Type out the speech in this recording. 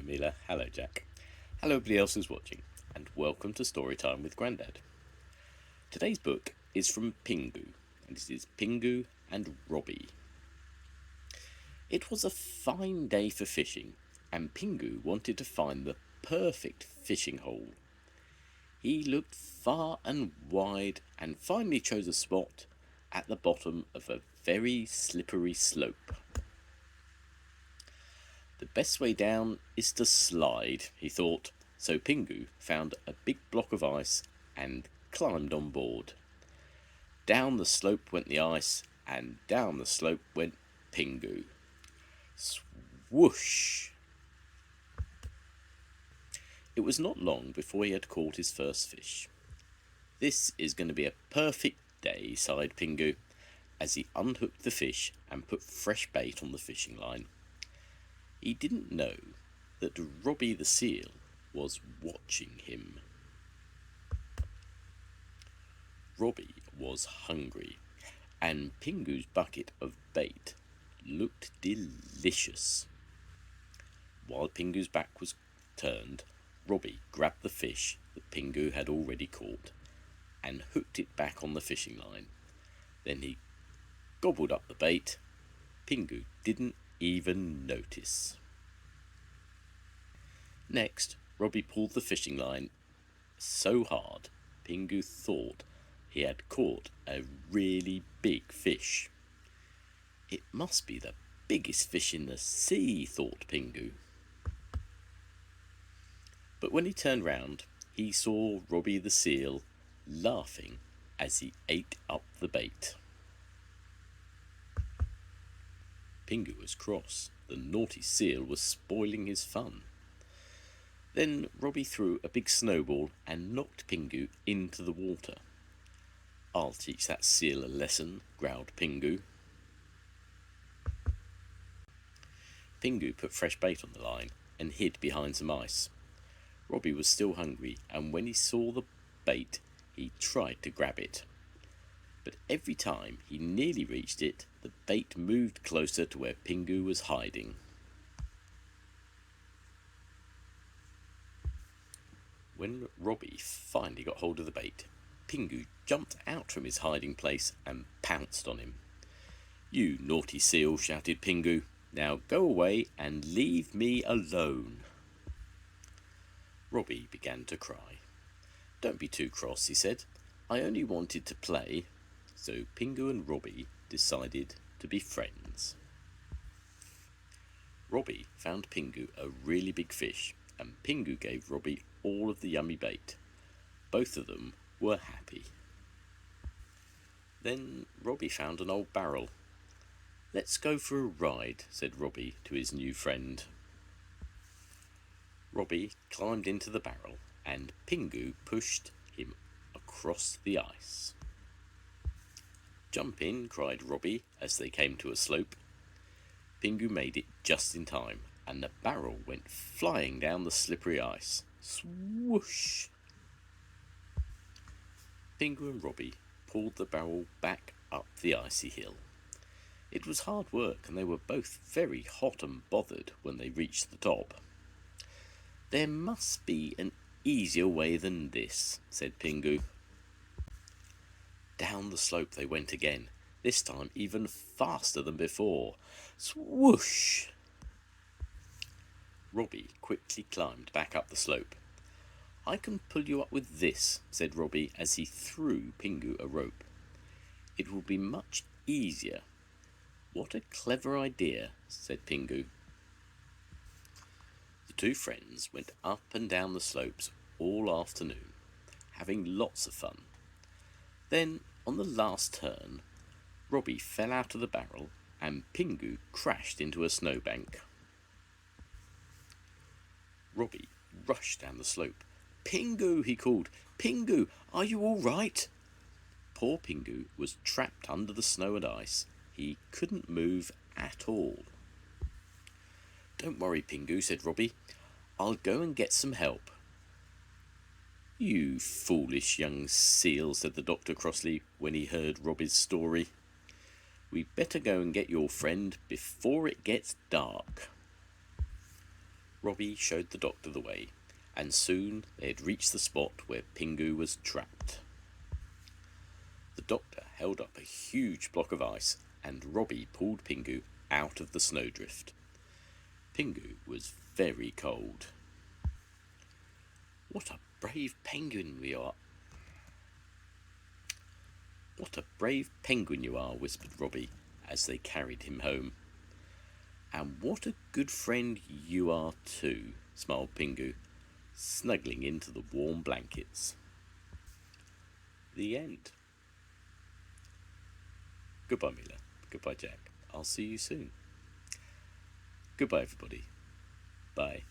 Mila. Hello, Jack. Hello, everybody else who's watching, and welcome to Storytime with Grandad. Today's book is from Pingu, and it is Pingu and Robby. It was a fine day for fishing, and Pingu wanted to find the perfect fishing hole. He looked far and wide and finally chose a spot at the bottom of a very slippery slope. The best way down is to slide, he thought, so Pingu found a big block of ice and climbed on board. Down the slope went the ice, and down the slope went Pingu. Swoosh! It was not long before he had caught his first fish. This is going to be a perfect day, sighed Pingu, as he unhooked the fish and put fresh bait on the fishing line. He didn't know that Robbie the seal was watching him. Robbie was hungry, and Pingu's bucket of bait looked delicious. While Pingu's back was turned, Robbie grabbed the fish that Pingu had already caught and hooked it back on the fishing line. Then he gobbled up the bait. Pingu didn't even notice. Next, Robbie pulled the fishing line so hard Pingu thought he had caught a really big fish. It must be the biggest fish in the sea, thought Pingu. But when he turned round, he saw Robbie the seal laughing as he ate up the bait. Pingu was cross. The naughty seal was spoiling his fun. Then Robbie threw a big snowball and knocked Pingu into the water. I'll teach that seal a lesson, growled Pingu. Pingu put fresh bait on the line and hid behind some ice. Robbie was still hungry, and when he saw the bait, he tried to grab it. But every time he nearly reached it, the bait moved closer to where Pingu was hiding. When Robbie finally got hold of the bait, Pingu jumped out from his hiding place and pounced on him. "You naughty seal," shouted Pingu. "Now go away and leave me alone." Robbie began to cry. "Don't be too cross," he said. "I only wanted to play." So Pingu and Robbie decided to be friends. Robbie found Pingu a really big fish, and Pingu gave Robbie all of the yummy bait. Both of them were happy. Then Robbie found an old barrel. "Let's go for a ride," said Robbie to his new friend. Robbie climbed into the barrel, and Pingu pushed him across the ice. "Jump in," cried Robbie as they came to a slope. Pingu made it just in time, and the barrel went flying down the slippery ice. Swoosh! Pingu and Robbie pulled the barrel back up the icy hill. It was hard work, and they were both very hot and bothered when they reached the top. "There must be an easier way than this," said Pingu. Down the slope they went again, this time even faster than before. Swoosh! Robbie quickly climbed back up the slope. "I can pull you up with this," said Robbie as he threw Pingu a rope. "It will be much easier." "What a clever idea," said Pingu. The two friends went up and down the slopes all afternoon, having lots of fun. Then, on the last turn, Robbie fell out of the barrel and Pingu crashed into a snowbank. Robbie rushed down the slope. "Pingu," he called. "Pingu, are you all right?" Poor Pingu was trapped under the snow and ice. He couldn't move at all. "Don't worry, Pingu," said Robbie. "I'll go and get some help." "You foolish young seal," said the doctor crossly when he heard Robbie's story. "We'd better go and get your friend before it gets dark." Robbie showed the doctor the way, and soon they had reached the spot where Pingu was trapped. The doctor held up a huge block of ice, and Robbie pulled Pingu out of the snowdrift. Pingu was very cold. "What a brave penguin we are!" "What a brave penguin you are," whispered Robbie as they carried him home. "And what a good friend you are too," smiled Pingu, snuggling into the warm blankets. The end. Goodbye, Mila. Goodbye, Jack. I'll see you soon. Goodbye, everybody. Bye.